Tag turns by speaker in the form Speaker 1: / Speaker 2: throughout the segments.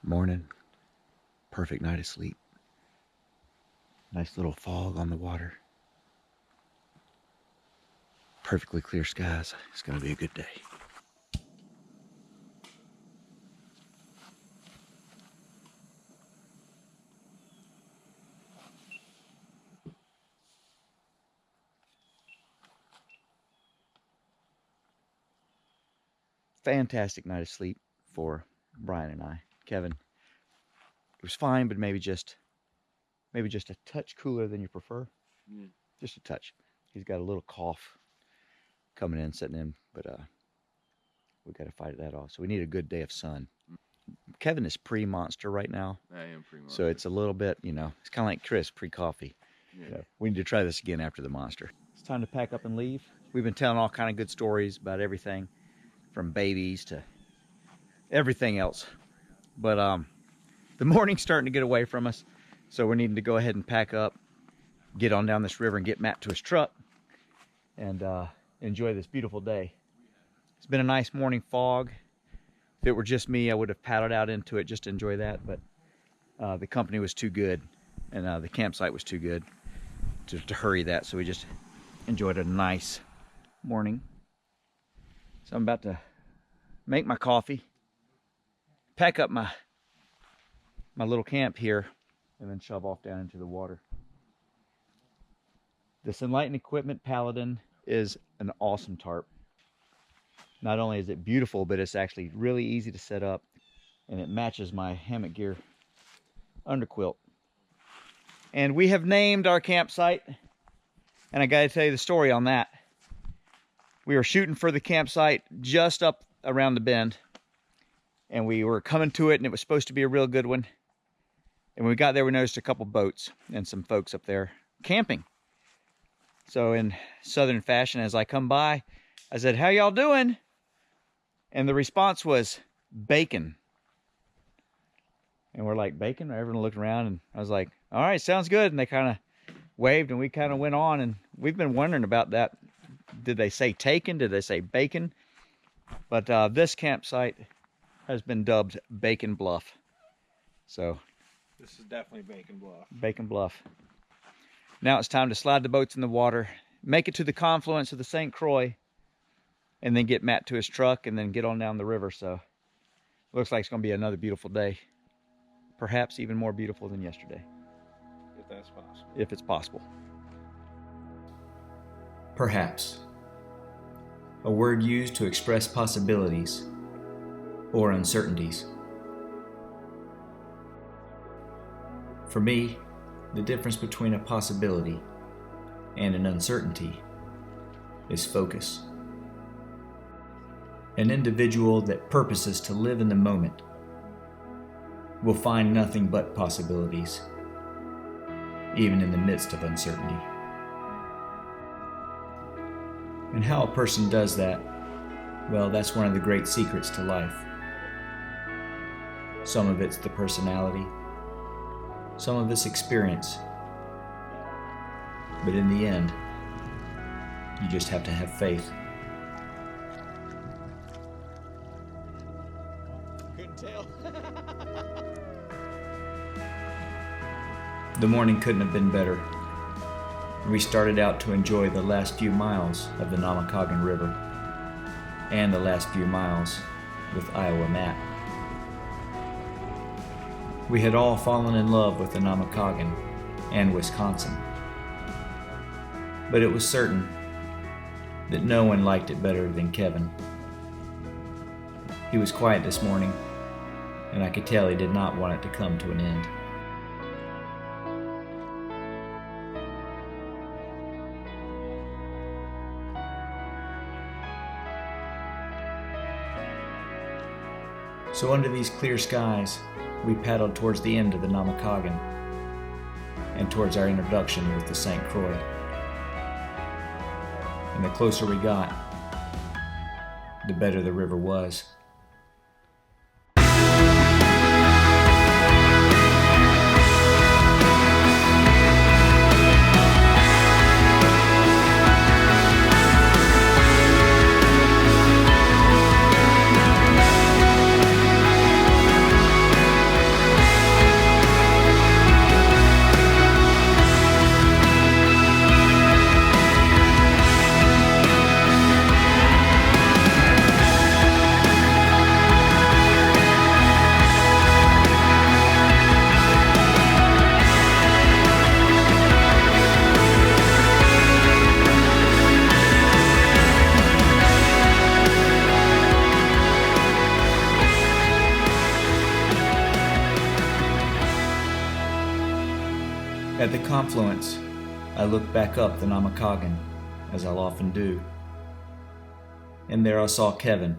Speaker 1: Morning, perfect night of sleep. Nice little fog on the water. Perfectly clear skies. It's going to be a good day. Fantastic night of sleep for Brian and I. Kevin, it was fine, but maybe just a touch cooler than you prefer. Just a touch. He's got a little cough coming in, setting in, but we got to fight that off. So we need a good day of sun. Kevin is pre-monster right now.
Speaker 2: I am pre-monster.
Speaker 1: So it's a little bit, you know, it's kind of like Chris pre-coffee. Yeah. We need to try this again after the monster. It's time to pack up and leave. We've been telling all kind of good stories about everything, from babies to everything else. But the morning's starting to get away from us, so we're needing to go ahead and pack up, get on down this river and get Matt to his truck, and enjoy this beautiful day. It's been a nice morning fog. If it were just me, I would have paddled out into it just to enjoy that, but the company was too good, and the campsite was too good to hurry that, so we just enjoyed a nice morning. So I'm about to make my coffee, pack up my little camp here, and then shove off down into the water. This Enlightened Equipment Paladin is an awesome tarp. Not only is it beautiful, but it's actually really easy to set up, and it matches my hammock gear underquilt. And we have named our campsite, and I gotta tell you the story on that. We were shooting for the campsite just up around the bend, and we were coming to it, and it was supposed to be a real good one. And when we got there, we noticed a couple boats and some folks up there camping. So in Southern fashion, as I come by, I said, "How y'all doing?" And the response was, "Bacon." And we're like, "Bacon?" Everyone looked around, and I was like, "All right, sounds good." And they kind of waved, and we kind of went on, and we've been wondering about that. Did they say taken? Did they say bacon? But this campsite has been dubbed Bacon Bluff. So
Speaker 2: this is definitely Bacon Bluff.
Speaker 1: Bacon Bluff. Now it's time to slide the boats in the water, make it to the confluence of the St Croix, and then get Matt to his truck, and then get on down the river. So looks like it's going to be another beautiful day. Perhaps even more beautiful than yesterday.
Speaker 2: If that's possible.
Speaker 1: If it's possible.
Speaker 3: Perhaps. A word used to express possibilities or uncertainties. For me, the difference between a possibility and an uncertainty is focus. An individual that purposes to live in the moment will find nothing but possibilities, even in the midst of uncertainty. And how a person does that, well, that's one of the great secrets to life. Some of it's the personality, some of it's experience. But in the end, you just have to have faith.
Speaker 2: Couldn't tell.
Speaker 3: The morning couldn't have been better. We started out to enjoy the last few miles of the Namekagon River and the last few miles with Iowa Matt. We had all fallen in love with the Namekagon and Wisconsin, but it was certain that no one liked it better than Kevin. He was quiet this morning, and I could tell he did not want it to come to an end. So under these clear skies, we paddled towards the end of the Namekagon and towards our introduction with the St Croix. And the closer we got, the better the river was. At the confluence, I looked back up the Namekagon, as I'll often do, and there I saw Kevin.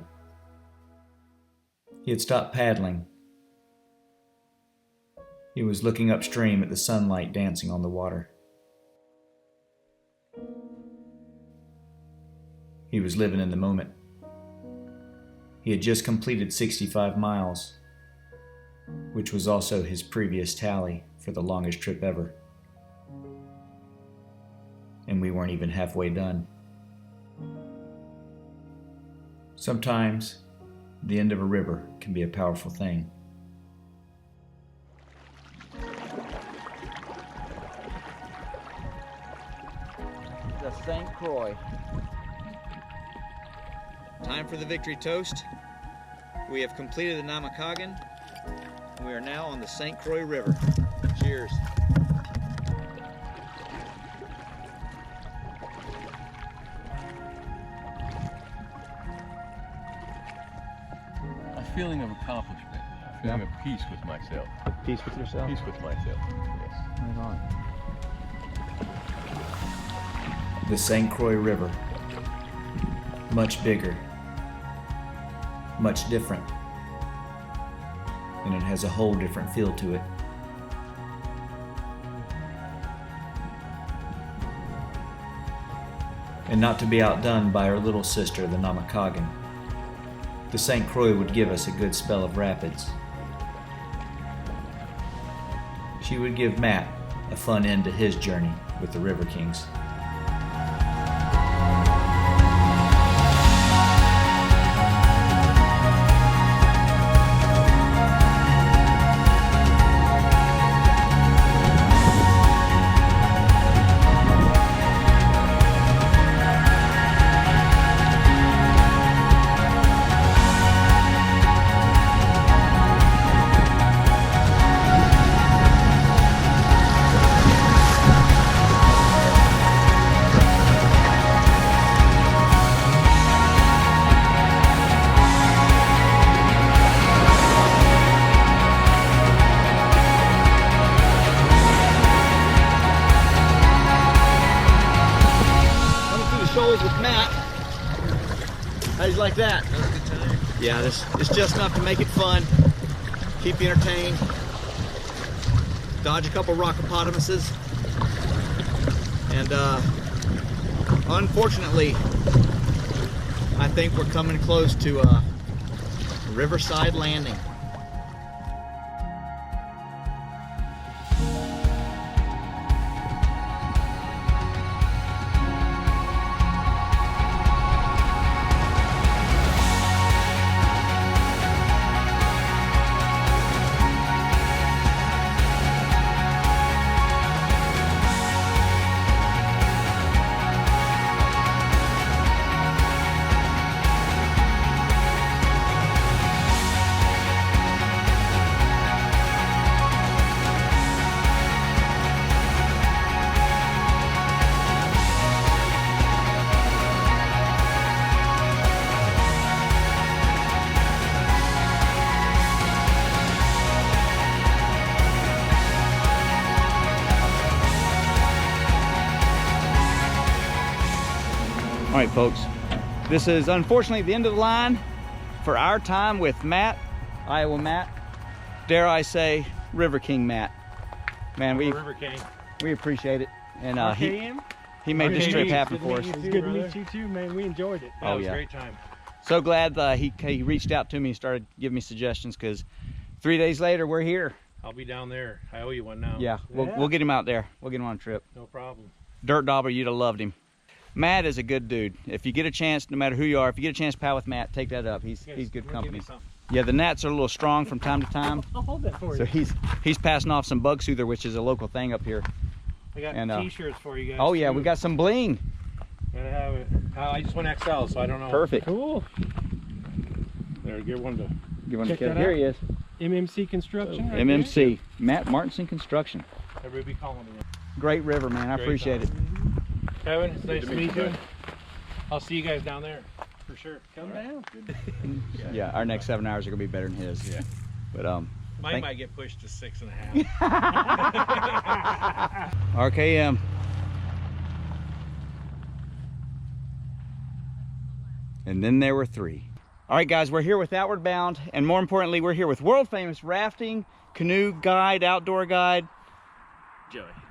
Speaker 3: He had stopped paddling. He was looking upstream at the sunlight dancing on the water. He was living in the moment. He had just completed 65 miles, which was also his previous tally for the longest trip ever. And we weren't even halfway done. Sometimes, the end of a river can be a powerful thing.
Speaker 1: The St Croix. Time for the victory toast. We have completed the Namekagon. We are now on the St Croix River. Cheers.
Speaker 4: A feeling of accomplishment, a feeling of peace with myself.
Speaker 1: Peace with yourself?
Speaker 4: Peace with myself, yes.
Speaker 1: Right on.
Speaker 3: The St Croix River. Much bigger. Much different. And it has a whole different feel to it. And not to be outdone by our little sister, the Namekagon, the St Croix would give us a good spell of rapids. She would give Matt a fun end to his journey with the River Kings.
Speaker 1: With Matt. How'd you like that?
Speaker 2: That was a good time.
Speaker 1: Yeah, this is just enough to make it fun, keep you entertained, dodge a couple rockopotamuses, and unfortunately, I think we're coming close to Riverside Landing. All right, folks, this is unfortunately the end of the line for our time with Matt, Iowa Matt. Dare I say, River King Matt. Man,
Speaker 2: River King.
Speaker 1: we appreciate it, and he made this
Speaker 2: Okay,
Speaker 1: trip
Speaker 2: it's
Speaker 1: happen
Speaker 2: good to
Speaker 1: for us.
Speaker 2: meet you.
Speaker 5: It's good to meet you too, man. We enjoyed it.
Speaker 2: That
Speaker 1: Oh,
Speaker 2: was
Speaker 1: yeah.
Speaker 2: a great time.
Speaker 1: So glad he reached out to me and started giving me suggestions, because 3 days later we're here.
Speaker 2: I'll be down there. I owe you one now.
Speaker 1: Yeah, we'll get him out there. We'll get him on a trip.
Speaker 2: No problem.
Speaker 1: Dirt Dauber, you'd have loved him. Matt is a good dude. If you get a chance, no matter who you are, if you get a chance to pal with Matt, take that up. He's good
Speaker 2: Give me
Speaker 1: company.
Speaker 2: something.
Speaker 1: Yeah, the gnats are a little strong from time to time,
Speaker 5: I'll hold that for
Speaker 1: so
Speaker 5: you.
Speaker 1: he's passing off some bug soother, which is a local thing up here.
Speaker 2: I got
Speaker 1: And,
Speaker 2: t-shirts for you guys.
Speaker 1: Oh yeah,
Speaker 2: too.
Speaker 1: we got some bling.
Speaker 2: Gotta have it. I just went XL, so I don't know.
Speaker 1: Perfect.
Speaker 5: Cool.
Speaker 2: There, give one to.
Speaker 1: Give one
Speaker 5: Check
Speaker 1: to
Speaker 5: that
Speaker 1: Here
Speaker 5: out.
Speaker 1: he is.
Speaker 5: MMC Construction. right
Speaker 1: MMC, Matt Martinson Construction.
Speaker 2: Everybody be calling me.
Speaker 1: Great river, man. I
Speaker 2: Great
Speaker 1: appreciate it.
Speaker 2: Kevin, it's nice to meet you.
Speaker 4: bud.
Speaker 2: I'll see you guys down there for sure.
Speaker 5: there. Come down.
Speaker 1: Yeah, our next 7 hours are gonna be better than his.
Speaker 4: Yeah.
Speaker 1: But
Speaker 2: Mine might get pushed to 6.5.
Speaker 1: RKM. And then there were 3. All right, guys, we're here with Outward Bound, and more importantly, we're here with world famous rafting, canoe guide, outdoor guide,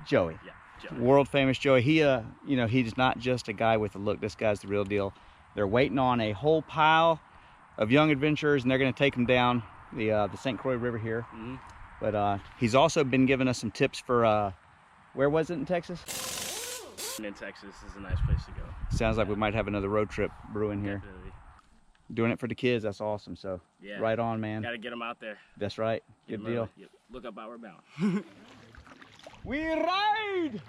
Speaker 1: Joey.
Speaker 6: Yeah, Joey.
Speaker 1: World famous Joey. He, you know, he's not just a guy with a look. This guy's the real deal. They're waiting on a whole pile of young adventurers, and they're going to take them down the St Croix River here.
Speaker 6: Mm-hmm.
Speaker 1: But he's also been giving us some tips for where was it in Texas?
Speaker 6: In Texas is a nice place to go.
Speaker 1: Sounds like we might have another road trip brewing here.
Speaker 6: Definitely.
Speaker 1: Doing it for the kids, that's awesome. So
Speaker 6: Yeah.
Speaker 1: right on, man.
Speaker 6: Gotta get them out there.
Speaker 1: That's right. Good deal.
Speaker 6: Look up Outward Bound.
Speaker 1: We ride!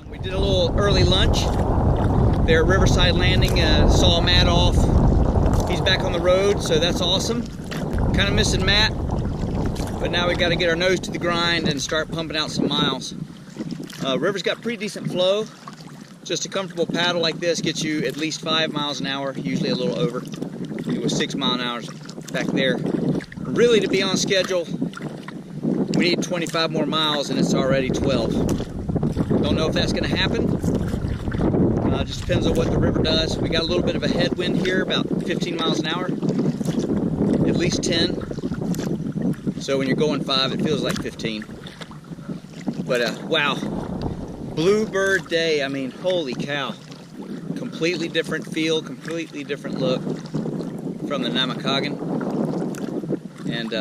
Speaker 1: We did a little early lunch there at Riverside Landing. Saw Matt off. He's back on the road, so that's awesome. Kind of missing Matt, but now we got to get our nose to the grind and start pumping out some miles. River's got pretty decent flow. Just a comfortable paddle like this gets you at least 5 miles an hour, usually a little over. It was 6 mile an hour back there. Really, to be on schedule, we need 25 more miles and it's already 12. Don't know if that's going to happen. Just depends on what the river does. We got a little bit of a headwind here, about 15 miles an hour, at least 10. So when you're going 5, it feels like 15. But wow, bluebird day. I mean, holy cow. Completely different feel, completely different look from the Namekagon. And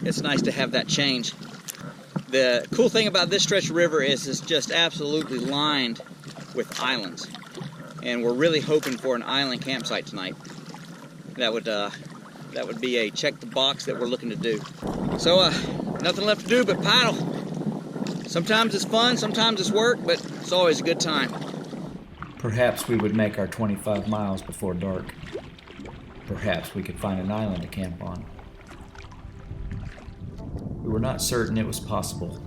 Speaker 1: it's nice to have that change. The cool thing about this stretch of river is it's just absolutely lined with islands. And we're really hoping for an island campsite tonight. That would be a check the box that we're looking to do. So nothing left to do but paddle. Sometimes it's fun, sometimes it's work, but it's always a good time.
Speaker 3: Perhaps we would make our 25 miles before dark. Perhaps we could find an island to camp on. We were not certain it was possible,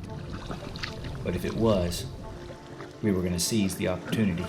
Speaker 3: but if it was, we were going to seize the opportunity.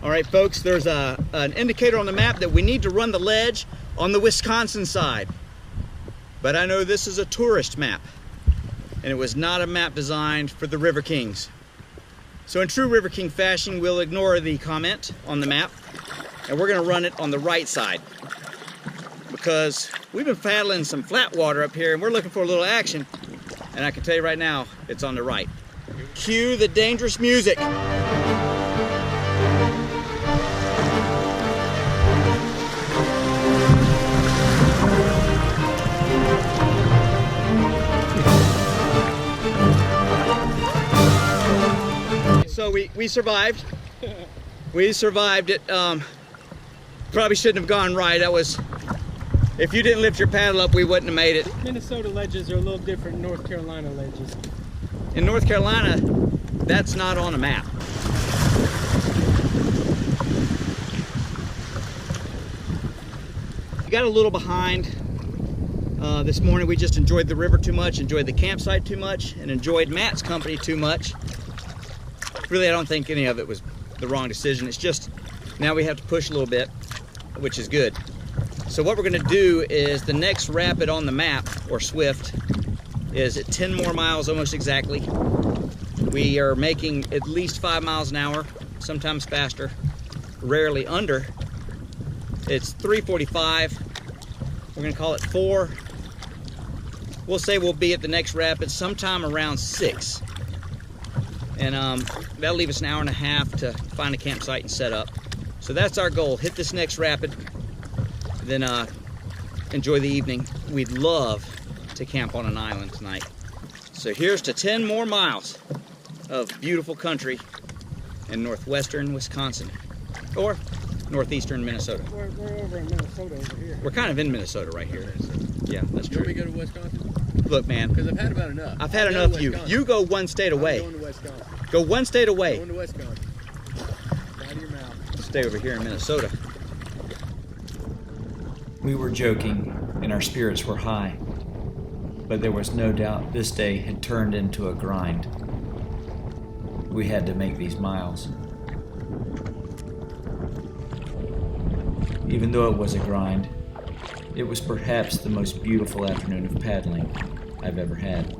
Speaker 1: All right, folks, there's an indicator on the map that we need to run the ledge on the Wisconsin side. But I know this is a tourist map, and it was not a map designed for the River Kings. So in true River King fashion, we'll ignore the comment on the map, and we're gonna run it on the right side. Because we've been paddling some flat water up here, and we're looking for a little action, and I can tell you right now, it's on the right. Cue the dangerous music. So we survived. We survived it. Probably shouldn't have gone right. That was, if you didn't lift your paddle up, we wouldn't have made it.
Speaker 5: Minnesota ledges are a little different than North Carolina ledges.
Speaker 1: In North Carolina, that's not on a map. You got a little behind. This morning we just enjoyed the river too much, enjoyed the campsite too much, and enjoyed Matt's company too much. Really, I don't think any of it was the wrong decision. It's just now we have to push a little bit, which is good. So what we're going to do is the next rapid on the map, or Swift, is at 10 more miles almost exactly. We are making at least 5 miles an hour, sometimes faster, rarely under. It's 3:45. We're going to call it 4. We'll say we'll be at the next rapid sometime around 6. And that'll leave us an hour and a half to find a campsite and set up. So that's our goal. Hit this next rapid, then enjoy the evening. We'd love to camp on an island tonight. So here's to 10 more miles of beautiful country in northwestern Wisconsin, or northeastern Minnesota.
Speaker 5: We're over in Minnesota over here.
Speaker 1: We're kind of in Minnesota right here. Yeah, that's
Speaker 4: You want me
Speaker 1: true.
Speaker 4: to go to Wisconsin?
Speaker 1: Look, man,
Speaker 4: Because I've had about enough.
Speaker 1: I've had
Speaker 4: I'll go
Speaker 1: enough
Speaker 4: to
Speaker 1: of you.
Speaker 4: Wisconsin.
Speaker 1: You go one state
Speaker 4: I'm
Speaker 1: away.
Speaker 4: going to Wisconsin.
Speaker 1: Go one state away.
Speaker 4: Going to Wisconsin. Out of your mouth.
Speaker 1: Stay over here in Minnesota.
Speaker 3: We were joking, and our spirits were high, but there was no doubt this day had turned into a grind. We had to make these miles. Even though it was a grind, it was perhaps the most beautiful afternoon of paddling I've ever had.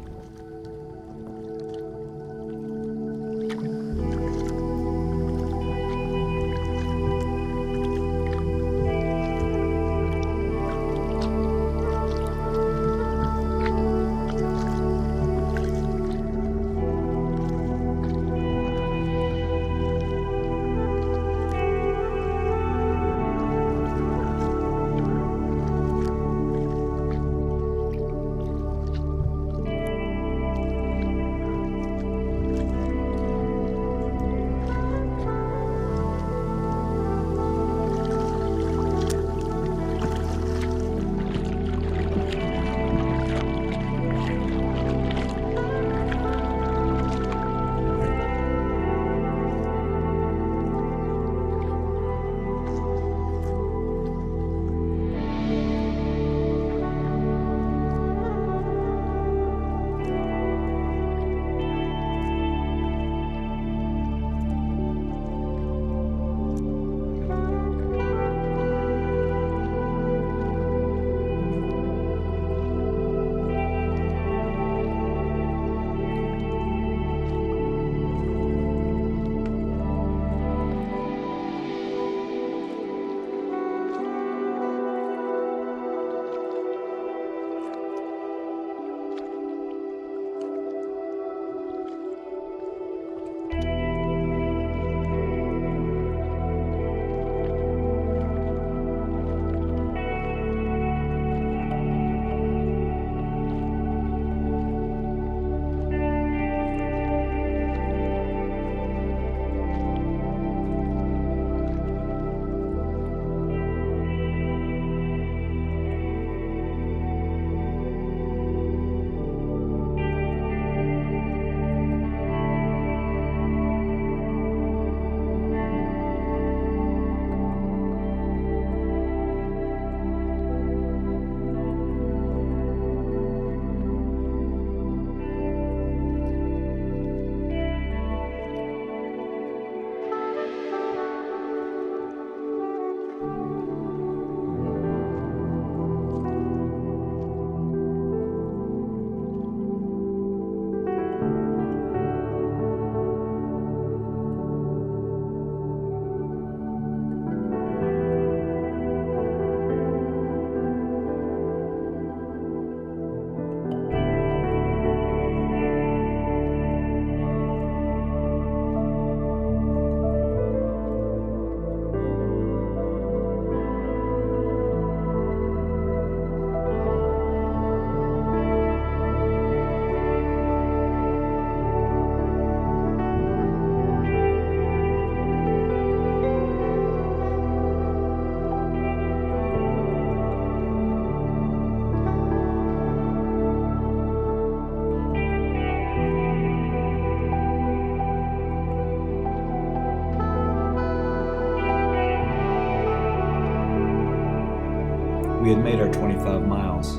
Speaker 3: We had made our 25 miles,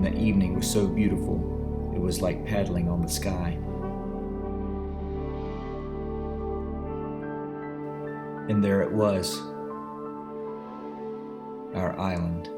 Speaker 3: and the evening was so beautiful it was like paddling on the sky. And there it was, our island.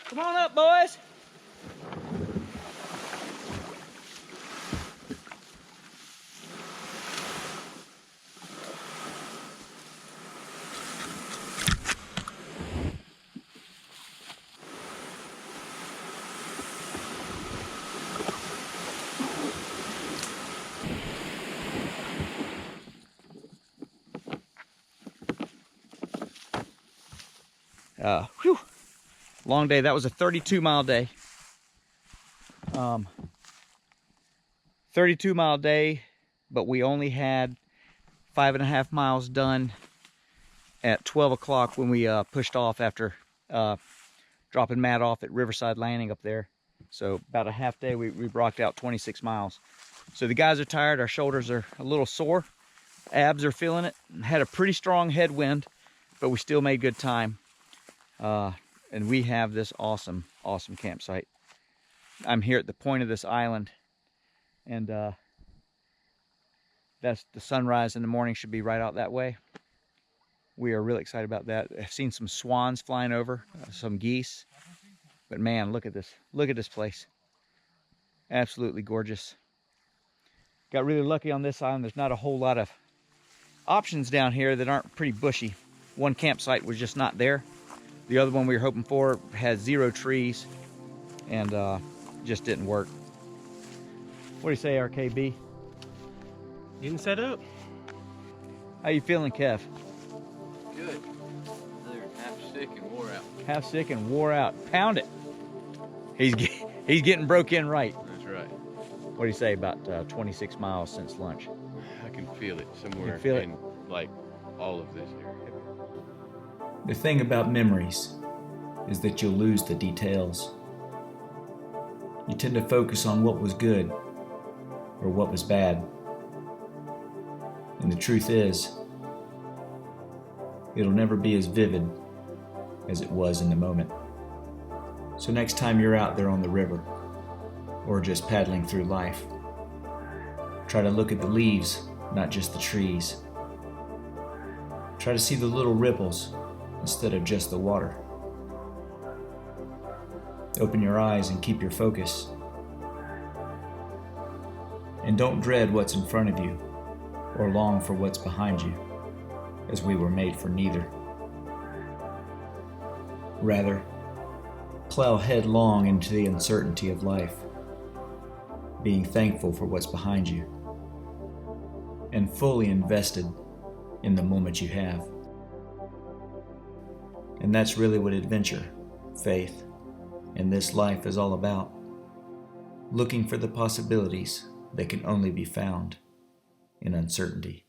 Speaker 1: Come on up, boys. Whew. Long day. That was a 32-mile day. 32-mile day, but we only had 5.5 miles done at 12 o'clock when we pushed off after dropping Matt off at Riverside Landing up there. So about a half day, we rocked out 26 miles. So the guys are tired. Our shoulders are a little sore. Abs are feeling it. Had a pretty strong headwind, but we still made good time. And we have this awesome campsite. I'm here at the point of this island, and that's the sunrise in the morning should be right out that way. We are really excited about that. I've seen some swans flying over, some geese, but man, look at this place. Absolutely gorgeous. Got really lucky on this island. There's not a whole lot of options down here that aren't pretty bushy. One campsite was just not there. The other one we were hoping for has 0 trees and just didn't work. What do you say, RKB?
Speaker 2: Getting set up.
Speaker 1: How you feeling, Kev?
Speaker 4: Good. They're half sick and wore out.
Speaker 1: Half sick and wore out. Pound it. He's getting broke in right.
Speaker 4: That's right.
Speaker 1: What do you say about 26 miles since lunch?
Speaker 4: I can feel it somewhere
Speaker 1: feel it?
Speaker 4: in like all of this area.
Speaker 3: The thing about memories is that you'll lose the details. You tend to focus on what was good or what was bad. And the truth is, it'll never be as vivid as it was in the moment. So next time you're out there on the river or just paddling through life, try to look at the leaves, not just the trees. Try to see the little ripples instead of just the water. Open your eyes and keep your focus. And don't dread what's in front of you or long for what's behind you, as we were made for neither. Rather, plow headlong into the uncertainty of life, being thankful for what's behind you and fully invested in the moment you have. And that's really what adventure, faith, and this life is all about. Looking for the possibilities that can only be found in uncertainty.